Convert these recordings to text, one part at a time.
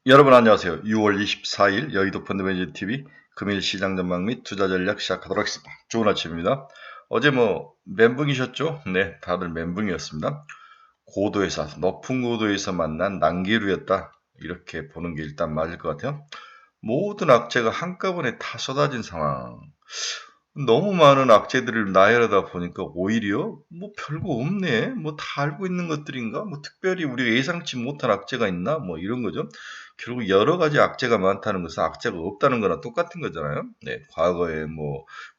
여러분 안녕하세요. 6월 24일 여의도 펀드매니저TV 금일 시장 전망 및 투자 전략 시작하도록 하겠습니다. 좋은 아침입니다. 어제 멘붕이셨죠? 네, 다들 멘붕이었습니다. 고도에서, 높은 고도에서 만난 난기류였다. 이렇게 보는 게 일단 맞을 것 같아요. 모든 악재가 한꺼번에 다 쏟아진 상황. 너무 많은 악재들을 나열하다 보니까 오히려 별거 없네. 다 알고 있는 것들인가? 특별히 우리가 예상치 못한 악재가 있나? 이런 거죠. 결국 여러 가지 악재가 많다는 것은 악재가 없다는 거랑 똑같은 거잖아요. 네, 과거에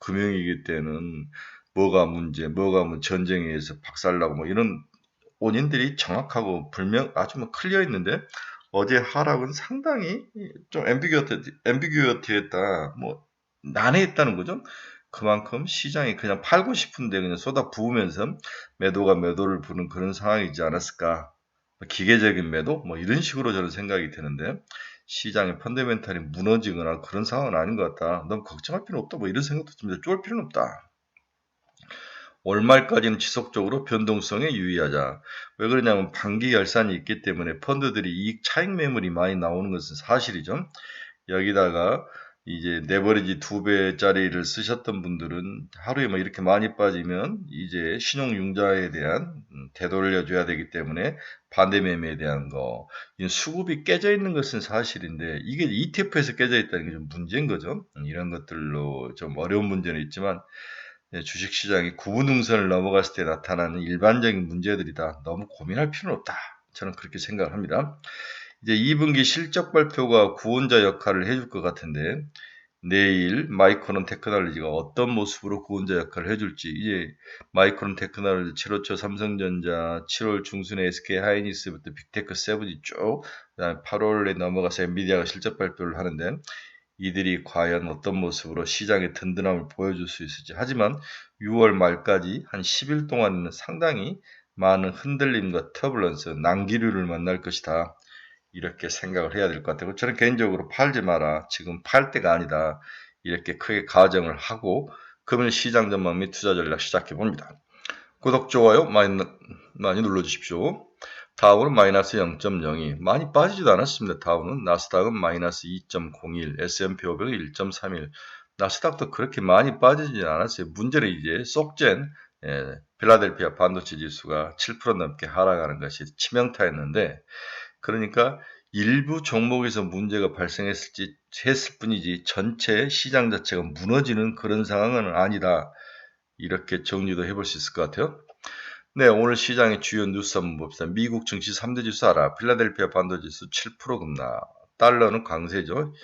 금융위기 때는 뭐가 전쟁에 의해서 박살나고 이런 원인들이 정확하고 아주 클리어 있는데 어제 하락은 상당히 좀 앰비규어티했다. 난해했다는 거죠. 그만큼 시장이 그냥 팔고 싶은데 그냥 쏟아 부으면서 매도가 매도를 부는 그런 상황이지 않았을까. 기계적인 매도? 이런 식으로 저는 생각이 드는데 시장의 펀더멘탈이 무너지거나 그런 상황은 아닌 것 같다. 너무 걱정할 필요 없다. 이런 생각도 듭니다. 쫄 필요는 없다. 월말까지는 지속적으로 변동성에 유의하자. 왜 그러냐면 반기 결산이 있기 때문에 펀드들이 이익 차익 매물이 많이 나오는 것은 사실이죠. 여기다가 이제 레버리지 2배짜리를 쓰셨던 분들은 하루에 이렇게 많이 빠지면 이제 신용융자에 대한 되돌려줘야 되기 때문에 반대 매매에 대한 거 수급이 깨져 있는 것은 사실인데 이게 ETF에서 깨져 있다는 게 좀 문제인 거죠. 이런 것들로 좀 어려운 문제는 있지만 주식시장이 구분등선을 넘어갔을 때 나타나는 일반적인 문제들이다. 너무 고민할 필요는 없다. 저는 그렇게 생각을 합니다. 이제 2분기 실적 발표가 구원자 역할을 해줄 것 같은데 내일 마이크론 테크놀로지가 어떤 모습으로 구원자 역할을 해줄지 이제 마이크론 테크놀로지 7월 초 삼성전자 7월 중순에 SK 하이닉스부터 빅테크 세븐이 쭉 그다음에 8월에 넘어가서 엔비디아가 실적 발표를 하는데 이들이 과연 어떤 모습으로 시장의 든든함을 보여줄 수 있을지. 하지만 6월 말까지 한 10일 동안은 상당히 많은 흔들림과 터블런스, 난기류를 만날 것이다. 이렇게 생각을 해야 될 것 같아요. 저는 개인적으로 팔지 마라. 지금 팔 때가 아니다. 이렇게 크게 가정을 하고 금일 시장 전망 및 투자 전략 시작해 봅니다. 구독, 좋아요 많이 눌러주십시오. 다우는 마이너스 0.02 많이 빠지지도 않았습니다. 다우는 나스닥은 마이너스 2.01 S&P 500은 1.31 나스닥도 그렇게 많이 빠지지 않았어요. 문제는 이제 속젠 필라델피아 반도체 지수가 7% 넘게 하락하는 것이 치명타였는데 그러니까 일부 종목에서 문제가 했을 뿐이지 전체 시장 자체가 무너지는 그런 상황은 아니다. 이렇게 정리도 해볼 수 있을 것 같아요. 네, 오늘 시장의 주요 뉴스 한번 봅시다. 미국 증시 3대 지수 알아. 필라델피아 반도 지수 7% 급락. 달러는 강세죠.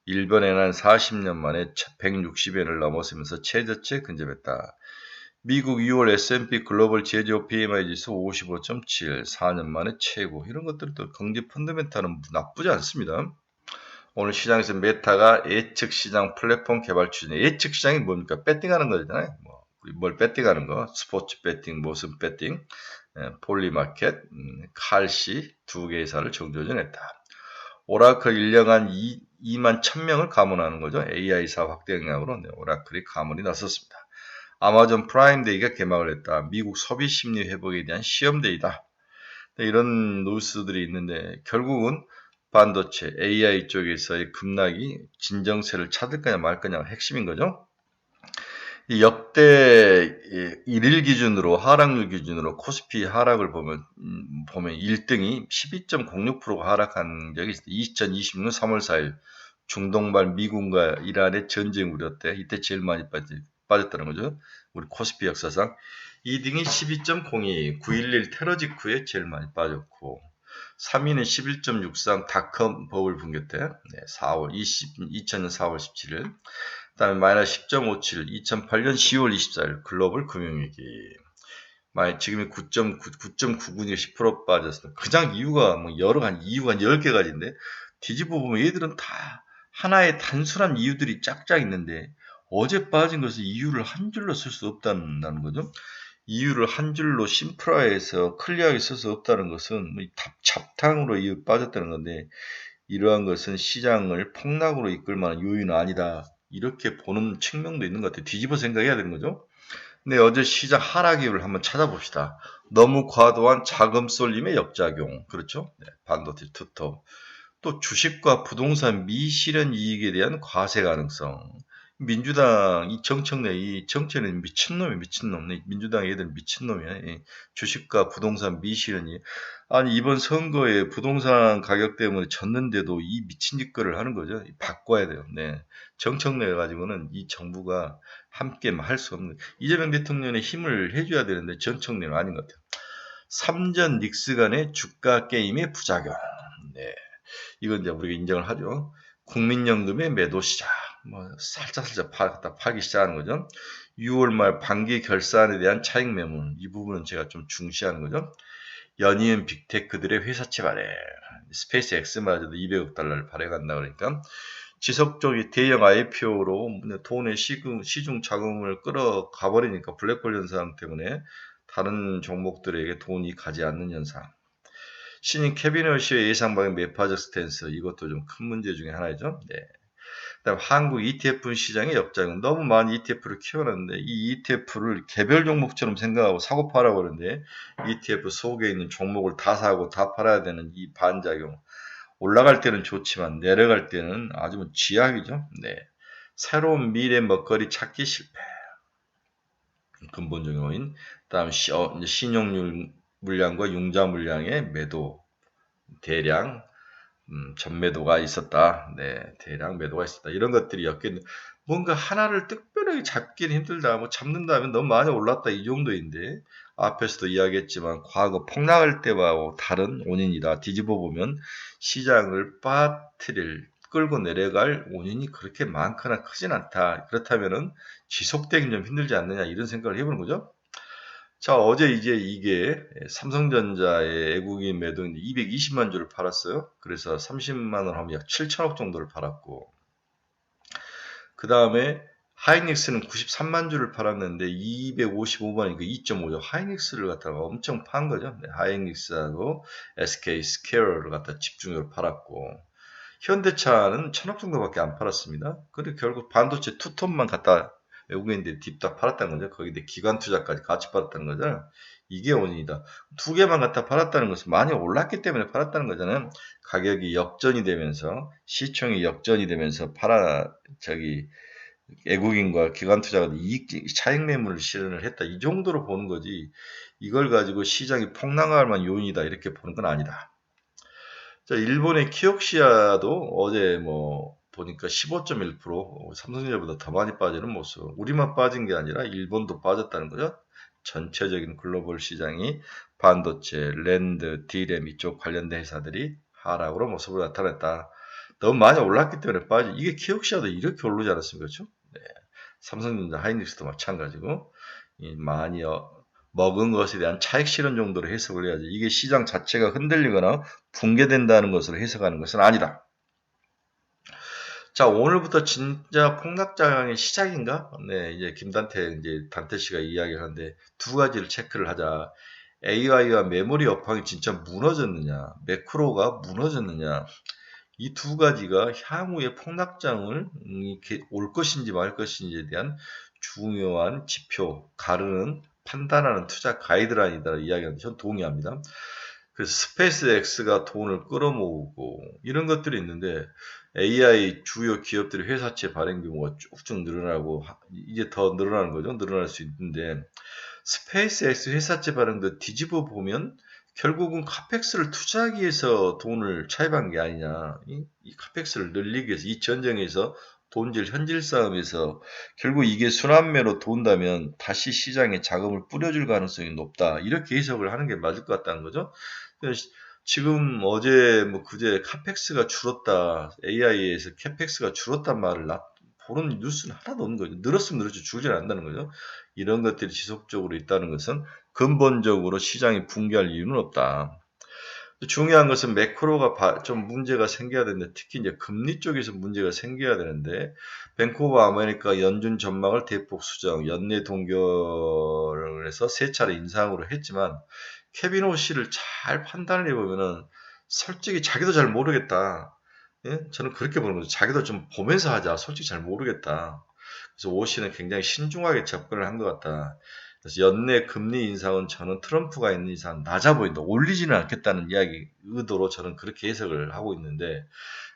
일본에는 40년 만에 160엔을 넘어서면서 최저치에 근접했다. 미국 2월 S&P 글로벌 제조업 PMI 지수 55.7, 4년 만에 최고. 이런 것들도 경제 펀더멘탈은 나쁘지 않습니다. 오늘 시장에서 메타가 예측 시장 플랫폼 개발 추진에 예측 시장이 뭡니까? 배팅하는 거잖아요. 뭘 배팅하는 거? 스포츠 배팅, 무슨 배팅? 폴리마켓, 칼시 두 개 회사를 정조준했다. 오라클 1년간 2만 1000명을 감원하는 거죠. AI사 확대 역량으로 오라클이 감원이 나섰습니다. 아마존 프라임데이가 개막을 했다. 미국 소비 심리 회복에 대한 시험데이다. 이런 뉴스들이 있는데 결국은 반도체, AI 쪽에서의 급락이 진정세를 찾을 거냐 말 거냐가 핵심인 거죠. 이 역대 일일 기준으로 하락률 기준으로 코스피 하락을 보면 1등이 12.06%가 하락한 적이 있어요. 2026년 3월 4일 중동발 미군과 이란의 전쟁 우려 때 이때 제일 많이 빠졌다는 거죠. 우리 코스피 역사상 2등이 12.02, 9.11 테러 직후에 제일 많이 빠졌고 3위는 11.63 닷컴 버블 붕괴 때 2000년 4월 17일 그다음에 마이너스 10.57 2008년 10월 24일 글로벌 금융위기 지금이 9.99에 10% 빠졌습니다. 그냥 이유가 이유가 10개가지인데 뒤집어 보면 얘들은 다 하나의 단순한 이유들이 짝짝 있는데 어제 빠진 것을 이유를 한 줄로 쓸 수 없다는 거죠. 이유를 한 줄로 심플화해서 클리어하게 쓸 수 없다는 것은 잡탕으로 이유 빠졌다는 건데 이러한 것은 시장을 폭락으로 이끌 만한 요인은 아니다. 이렇게 보는 측면도 있는 것 같아요. 뒤집어 생각해야 되는 거죠. 네, 어제 시장 하락 이유를 한번 찾아봅시다. 너무 과도한 자금 쏠림의 역작용. 그렇죠? 네, 반도체 투톱. 또 주식과 부동산 미실현 이익에 대한 과세 가능성. 민주당 이 정청래 이 정치는 미친놈이 미친놈. 민주당 얘들 미친놈이야. 이 주식과 부동산 미실현 이익. 아니 이번 선거에 부동산 가격 때문에 졌는데도 이 미친 짓거리를 하는 거죠. 바꿔야 돼요. 네. 정청래 가지고는 이 정부가 함께 할 수 없는 이재명 대통령의 힘을 해줘야 되는데 정청래는 아닌 것 같아요. 3전 닉스 간의 주가 게임의 부작용. 네. 이건 이제 우리가 인정을 하죠. 국민연금의 매도 시작. 뭐 살짝 갖다 팔기 시작하는 거죠. 6월 말 반기 결산에 대한 차익 매물. 이 부분은 제가 좀 중시하는 거죠. 연이은 빅테크들의 회사채 발행. 스페이스 X마저도 200억 달러를 발행한다 그러니까 지속적인 대형 IPO로 돈의 시중 자금을 끌어가 버리니까 블랙홀 현상 때문에 다른 종목들에게 돈이 가지 않는 현상. 신인 캐비너시의 예상 방향 매파적 스탠스 이것도 좀 큰 문제 중에 하나죠. 네. 그다음 한국 ETF 시장의 역작용 너무 많은 ETF를 키워놨는데 이 ETF를 개별 종목처럼 생각하고 사고 팔아 버리는데 ETF 속에 있는 종목을 다 사고 다 팔아야 되는 이 반작용. 올라갈 때는 좋지만 내려갈 때는 아주 지약이죠. 네. 새로운 미래 먹거리 찾기 실패. 근본적인 원인. 그다음 신용률 물량과 융자 물량의 매도 대량 전매도가 있었다. 네, 대량 매도가 있었다. 이런 것들이 엮여 뭔가 하나를 특별하게 잡기는 힘들다. 뭐 잡는다면 너무 많이 올랐다. 이 정도인데 앞에서도 이야기했지만 과거 폭락할 때와 다른 원인이다. 뒤집어 보면 시장을 빠뜨릴 끌고 내려갈 원인이 그렇게 많거나 크진 않다. 그렇다면은 지속되긴 좀 힘들지 않느냐 이런 생각을 해보는 거죠. 자, 어제 이제 이게 삼성전자의 애국인 매도 220만 주를 팔았어요. 그래서 30만 원 하면 약 7천억 정도를 팔았고, 그 다음에 하이닉스는 93만 주를 팔았는데 255만이니까 2.5죠. 하이닉스를 갖다가 엄청 판 거죠. 네, 하이닉스하고 SK 스퀘어를 갖다 집중적으로 팔았고, 현대차는 1,000억 정도밖에 안 팔았습니다. 그리고 결국 반도체 투톤만 갖다 외국인들이 딥다 팔았다는 거죠. 거기에 기관 투자까지 같이 팔았다는 거잖아요. 이게 원인이다. 두 개만 갖다 팔았다는 것은 많이 올랐기 때문에 팔았다는 거잖아요. 가격이 역전이 되면서 시총이 역전이 되면서 외국인과 기관 투자가 차익 매물을 실현을 했다. 이 정도로 보는 거지. 이걸 가지고 시장이 폭락할 만한 요인이다. 이렇게 보는 건 아니다. 자, 일본의 키옥시아도 어제 보니까 15.1% 삼성전자보다 더 많이 빠지는 모습. 우리만 빠진 게 아니라 일본도 빠졌다는 거죠. 전체적인 글로벌 시장이 반도체, 랜드, 디램 이쪽 관련된 회사들이 하락으로 모습을 나타냈다. 너무 많이 올랐기 때문에 빠지. 이게 키옥시아도 이렇게 오르지 않았습니까? 그렇죠? 네. 삼성전자, 하이닉스도 마찬가지고 많이 먹은 것에 대한 차익 실현 정도로 해석을 해야지. 이게 시장 자체가 흔들리거나 붕괴된다는 것으로 해석하는 것은 아니다. 자, 오늘부터 진짜 폭락장의 시작인가? 네, 이제 단태 씨가 이야기를 하는데 두 가지를 체크를 하자. AI와 메모리 업황이 진짜 무너졌느냐, 매크로가 무너졌느냐, 이 두 가지가 향후의 폭락장을 이렇게 올 것인지 말 것인지에 대한 중요한 지표, 가르는 판단하는 투자 가이드라인이다 이야기하는데 전 동의합니다. 그래서 스페이스 X가 돈을 끌어모으고 이런 것들이 있는데 AI 주요 기업들의 회사채 발행 규모가 쭉쭉 늘어나고 이제 더 늘어나는 거죠. 늘어날 수 있는데 스페이스 X 회사채 발행도 뒤집어 보면 결국은 카펙스를 투자하기 위해서 돈을 차입한 게 아니냐. 이 카펙스를 늘리기 위해서 이 전쟁에서 돈질 현질 싸움에서 결국 이게 순환매로 돈다면 다시 시장에 자금을 뿌려줄 가능성이 높다. 이렇게 해석을 하는 게 맞을 것 같다는 거죠. 지금 어제 그제 카펙스가 줄었다. AI에서 카펙스가 줄었단 말을 보는 뉴스는 하나도 없는 거죠. 늘었으면 늘었지 줄지 않는다는 거죠. 이런 것들이 지속적으로 있다는 것은 근본적으로 시장이 붕괴할 이유는 없다. 중요한 것은 매크로가 좀 문제가 생겨야 되는데 특히 이제 금리 쪽에서 문제가 생겨야 되는데 뱅크 오브 아메리카 연준 전망을 대폭 수정, 연내 동결을 해서 세 차례 인상으로 했지만 케빈 오씨를 잘 판단을 해보면은 솔직히 자기도 잘 모르겠다. 예? 저는 그렇게 보는 거죠. 자기도 좀 보면서 하자. 솔직히 잘 모르겠다. 그래서 오씨는 굉장히 신중하게 접근을 한 것 같다. 그래서 연내 금리 인상은 저는 트럼프가 있는 이상 낮아 보인다. 올리지는 않겠다는 이야기 의도로 저는 그렇게 해석을 하고 있는데,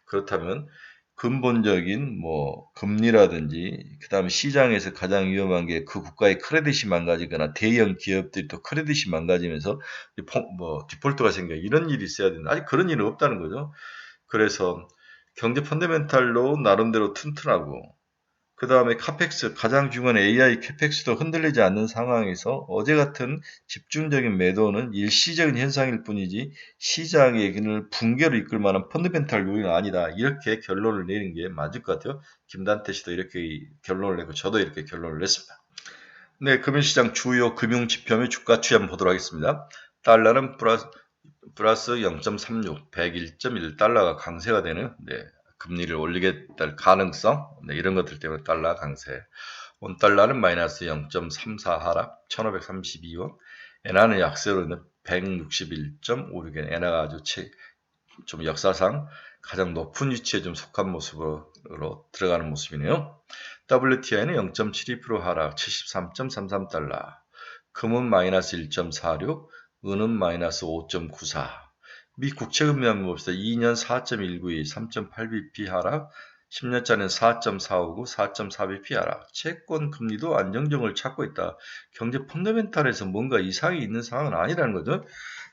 그렇다면 근본적인 뭐 금리라든지 그다음에 시장에서 가장 위험한 게 그 국가의 크레딧이 망가지거나 대형 기업들이 또 크레딧이 망가지면서 뭐 디폴트가 생겨 이런 일이 있어야 되는데 아직 그런 일은 없다는 거죠. 그래서 경제 펀더멘탈로 나름대로 튼튼하고 그다음에 카펙스 가장 중요한 AI 캐펙스도 흔들리지 않는 상황에서 어제 같은 집중적인 매도는 일시적인 현상일 뿐이지 시장의 붕괴로 이끌 만한 펀더멘탈 요인은 아니다. 이렇게 결론을 내린 게 맞을 것 같아요. 김단태 씨도 이렇게 결론을 내고 저도 이렇게 결론을 냈습니다. 네, 금융시장 주요 금융 지표 및 주가 추이 보도록 하겠습니다. 달러는 플러스 0.36, 101.1달러가 강세가 되는 금리를 올리게 될 가능성 이런 것들 때문에 달러 강세. 원달러는 마이너스 0.34 하락 1532원. 엔화는 약세로 있는 161.56엔. 엔화가 아주 좀 역사상 가장 높은 위치에 좀 속한 모습으로 들어가는 모습이네요. WTI는 0.72% 하락 73.33달러. 금은 마이너스 1.46, 은은 마이너스 5.94. 미 국채금리 한번 봅시다. 2년 4.192, 3.8bp 하락, 10년짜리는 4.459, 4.4bp 하락. 채권 금리도 안정적을 찾고 있다. 경제 펀더멘탈에서 뭔가 이상이 있는 상황은 아니라는 거죠.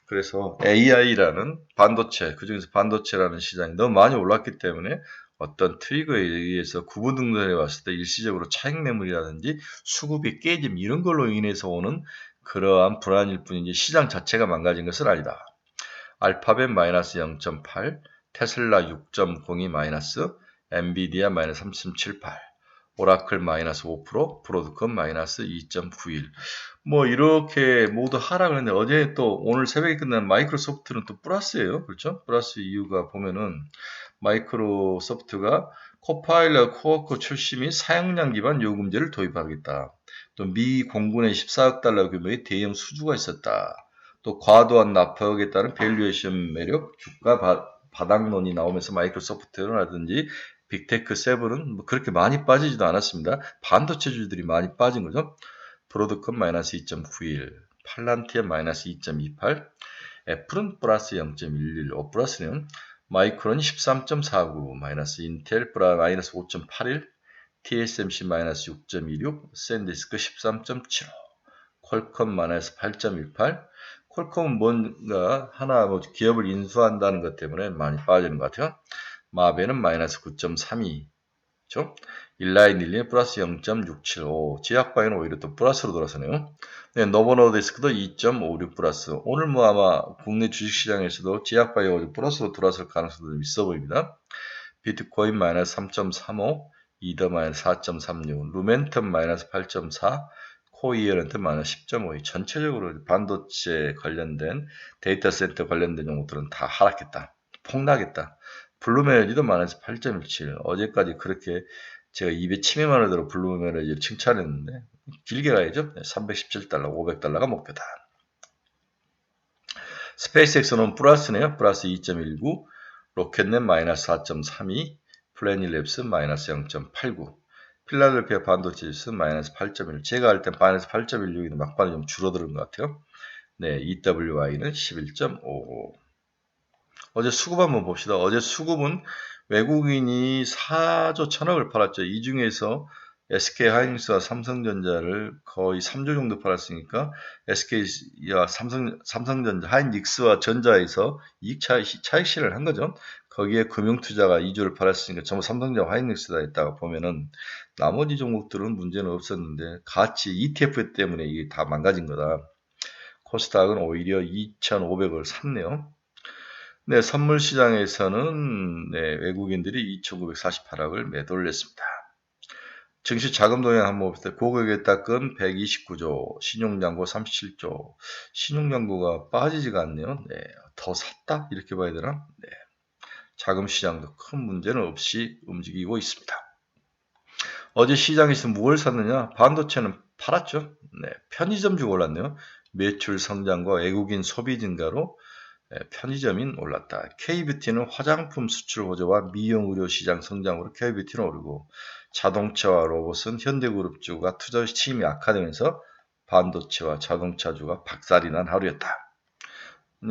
그래서 AI라는 반도체, 그중에서 반도체라는 시장이 너무 많이 올랐기 때문에 어떤 트리거에 의해서 구부등산에 왔을 때 일시적으로 차익 매물이라든지 수급이 깨짐 이런 걸로 인해서 오는 그러한 불안일 뿐이지 시장 자체가 망가진 것은 아니다. 알파벳 마이너스 0.8, 테슬라 6.02 마이너스, 엔비디아 마이너스 3.78, 오라클 마이너스 5%, 브로드컴 마이너스 2.91. 뭐 이렇게 모두 하락을 했는데 어제 또 오늘 새벽에 끝난 마이크로소프트는 또 플러스예요. 그렇죠? 플러스 이유가 보면은 마이크로소프트가 코파일럿 코어코 출시 및 사용량 기반 요금제를 도입하겠다. 또 미 공군의 14억 달러 규모의 대형 수주가 있었다. 또 과도한 납품에 따른 밸류에이션 매력, 주가 바닥론이 나오면서 마이크로소프트라든지 빅테크 세븐은 뭐 그렇게 많이 빠지지도 않았습니다. 반도체주들이 많이 빠진 거죠. 브로드컴 마이너스 2.91, 팔란티엄 마이너스 2.28, 애플은 플러스 0.11, 플러스는 마이크론이 13.49, 마이너스 인텔 마이너스 5.81, TSMC 마이너스 6.26, 샌디스크 13.75, 퀄컴 마이너스 8.18. 퀄컴은 뭔가 하나 뭐 기업을 인수한다는 것 때문에 많이 빠지는 것 같아요. 마베는 마이너스 9.32. 그렇죠? 일라이닐리는 플러스 0.675. 제약바이오는 오히려 또 플러스로 돌아서네요. 네, 노보노디스크도 2.56 플러스. 오늘 뭐 아마 국내 주식시장에서도 제약바이오 플러스로 돌아설 가능성도 좀 있어 보입니다. 비트코인 마이너스 3.35, 이더 마이너스 4.36, 루멘텀 마이너스 8.4, 코이어런트 마이너스 10.52. 전체적으로 반도체 관련된 데이터 센터 관련된 종목들은 다 하락했다. 폭락했다. 블루메리도 마이너스 8.17. 어제까지 그렇게 제가 입에 침이만을 들어 블루메리를 칭찬했는데 길게 가야죠. 317달러, 500달러가 목표다. 스페이스X는 플러스네요. 플러스 2.19. 로켓넷 마이너스 4.32. 플래닛랩스 마이너스 0.89. 필라델피아 반도체지수 마이너스 8.1. 제가 할 땐 마이너스 8.16인데 막판에 좀 줄어드는 것 같아요. 네, EWI는 11.55. 어제 수급 한번 봅시다. 어제 수급은 외국인이 4조 1천억을 팔았죠. 이 중에서 SK하이닉스와 삼성전자를 거의 3조 정도 팔았으니까 SK와 삼성전자, 하이닉스와 전자에서 차익 실현을 한 거죠. 거기에 금융투자가 2조를 팔았으니까 전부 삼성전자, 하이닉스다 했다가 보면은 나머지 종목들은 문제는 없었는데 같이 ETF 때문에 이게 다 망가진 거다. 코스닥은 오히려 2,500을 샀네요. 네, 선물 시장에서는 외국인들이 2,948억을 매도를 했습니다. 증시 자금 동향 한번 봅시다. 고객에 닦은 129조, 신용잔고 37조. 신용잔고가 빠지지가 않네요. 네, 더 샀다? 이렇게 봐야 되나? 네, 자금 시장도 큰 문제는 없이 움직이고 있습니다. 어제 시장에서 무엇을 샀느냐? 반도체는 팔았죠. 네, 편의점주가 올랐네요. 매출 성장과 외국인 소비 증가로 편의점인 올랐다. K뷰티는 화장품 수출 호조와 미용 의료 시장 성장으로 K뷰티는 오르고 자동차와 로봇은 현대그룹주가 투자 힘이 약화되면서 반도체와 자동차주가 박살이 난 하루였다.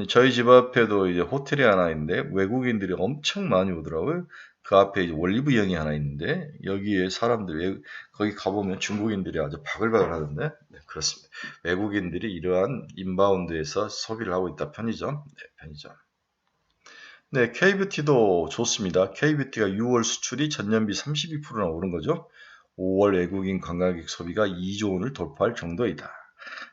저희 집 앞에도 이제 호텔이 하나 있는데 외국인들이 엄청 많이 오더라고요. 그 앞에 이제 올리브영이 하나 있는데 여기에 사람들이 거기 가보면 중국인들이 아주 바글바글 하던데. 네, 그렇습니다. 외국인들이 이러한 인바운드에서 소비를 하고 있다. 편의점. 네, 편의점. 네, K뷰티도 좋습니다. K뷰티가 6월 수출이 전년비 32%나 오른 거죠. 5월 외국인 관광객 소비가 2조 원을 돌파할 정도이다.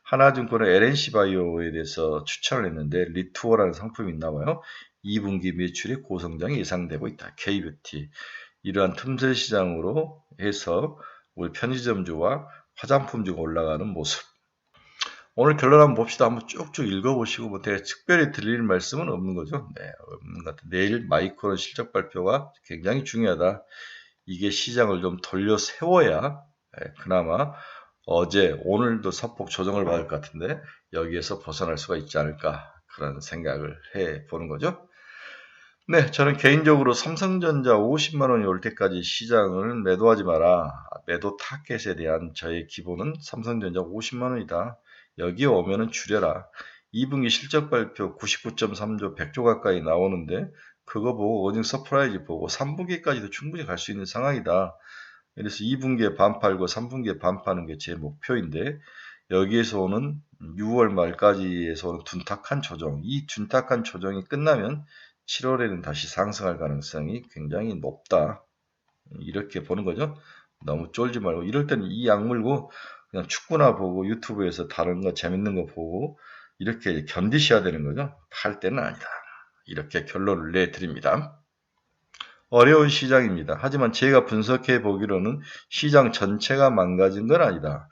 하나증권은 LNC바이오에 대해서 추천을 했는데 리투어라는 상품이 있나 봐요. 2분기 매출의 고성장이 예상되고 있다. K뷰티. 이러한 틈새 시장으로 해서 우리 편의점주와 화장품주가 올라가는 모습. 오늘 결론 한번 봅시다. 한번 쭉쭉 읽어보시고 뭐 제가 특별히 드릴 말씀은 없는 거죠. 네, 없는 것 같아요. 내일 마이크론 실적 발표가 굉장히 중요하다. 이게 시장을 좀 돌려 세워야 그나마 어제 오늘도 소폭 조정을 받을 것 같은데 여기에서 벗어날 수가 있지 않을까 그런 생각을 해보는 거죠. 네, 저는 개인적으로 삼성전자 50만 원이 올 때까지 시장을 매도하지 마라. 매도 타겟에 대한 저의 기본은 삼성전자 50만 원이다. 여기에 오면은 줄여라. 2분기 실적 발표 99.3조 100조 가까이 나오는데 그거 보고 어닝 서프라이즈 보고 3분기까지도 충분히 갈 수 있는 상황이다. 그래서 2분기에 반 팔고 3분기에 반 파는 게 제 목표인데 여기에서 오는 6월 말까지에서 오는 둔탁한 조정, 이 둔탁한 조정이 끝나면 7월에는 다시 상승할 가능성이 굉장히 높다. 이렇게 보는 거죠. 너무 쫄지 말고 이럴 때는 이 약물고 그냥 축구나 보고 유튜브에서 다른 거 재밌는 거 보고 이렇게 견디셔야 되는 거죠. 팔 때는 아니다. 이렇게 결론을 내드립니다. 어려운 시장입니다. 하지만 제가 분석해 보기로는 시장 전체가 망가진 건 아니다.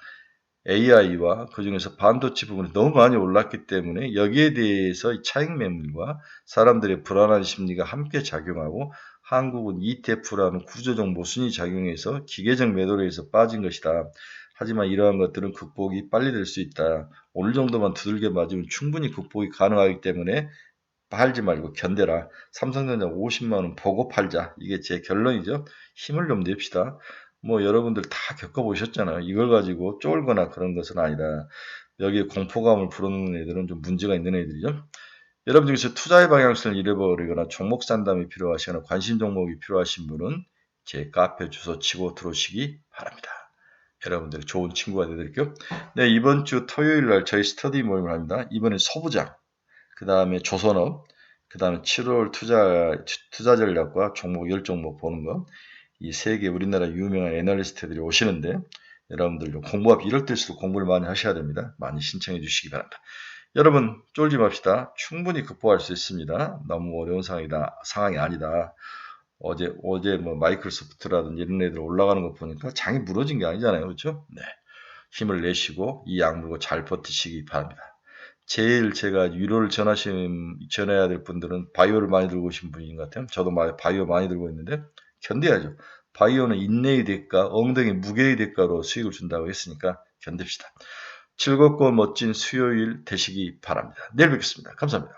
AI와 그중에서 반도체 부분이 너무 많이 올랐기 때문에 여기에 대해서 차익 매물과 사람들의 불안한 심리가 함께 작용하고 한국은 ETF라는 구조적 모순이 작용해서 기계적 매도로 해서 빠진 것이다. 하지만 이러한 것들은 극복이 빨리 될 수 있다. 오늘 정도만 두들겨 맞으면 충분히 극복이 가능하기 때문에 팔지 말고 견뎌라. 삼성전자 50만 원 보고 팔자. 이게 제 결론이죠. 힘을 좀 냅시다. 뭐 여러분들 다 겪어보셨잖아요. 이걸 가지고 쫄거나 그런 것은 아니다. 여기에 공포감을 불어넣는 애들은 좀 문제가 있는 애들이죠. 여러분 중에서 투자의 방향성을 잃어버리거나 종목 상담이 필요하시거나 관심 종목이 필요하신 분은 제 카페 주소 치고 들어오시기 바랍니다. 여러분들의 좋은 친구가 되드릴게요. 네, 이번 주 토요일 날 저희 스터디 모임을 합니다. 이번엔 소부장, 그 다음에 조선업, 그 다음에 7월 투자 전략과 종목 10종목 보는 거, 이 세 개 우리나라 유명한 애널리스트들이 오시는데 여러분들 좀 이럴 때일수록 공부를 많이 하셔야 됩니다. 많이 신청해 주시기 바랍니다. 여러분 쫄지 맙시다. 충분히 극복할 수 있습니다. 너무 어려운 상황이 아니다. 어제 뭐 마이크로소프트라든지 이런 애들 올라가는 거 보니까 장이 무너진 게 아니잖아요. 그렇죠? 네. 힘을 내시고 이 약물고 잘 버티시기 바랍니다. 제일 제가 위로를 전해야 될 분들은 바이오를 많이 들고 오신 분인 것 같아요. 저도 바이오 많이 들고 있는데 견뎌야죠. 바이오는 인내의 대가, 엉덩이 무게의 대가로 수익을 준다고 했으니까 견딥시다. 즐겁고 멋진 수요일 되시기 바랍니다. 내일 뵙겠습니다. 감사합니다.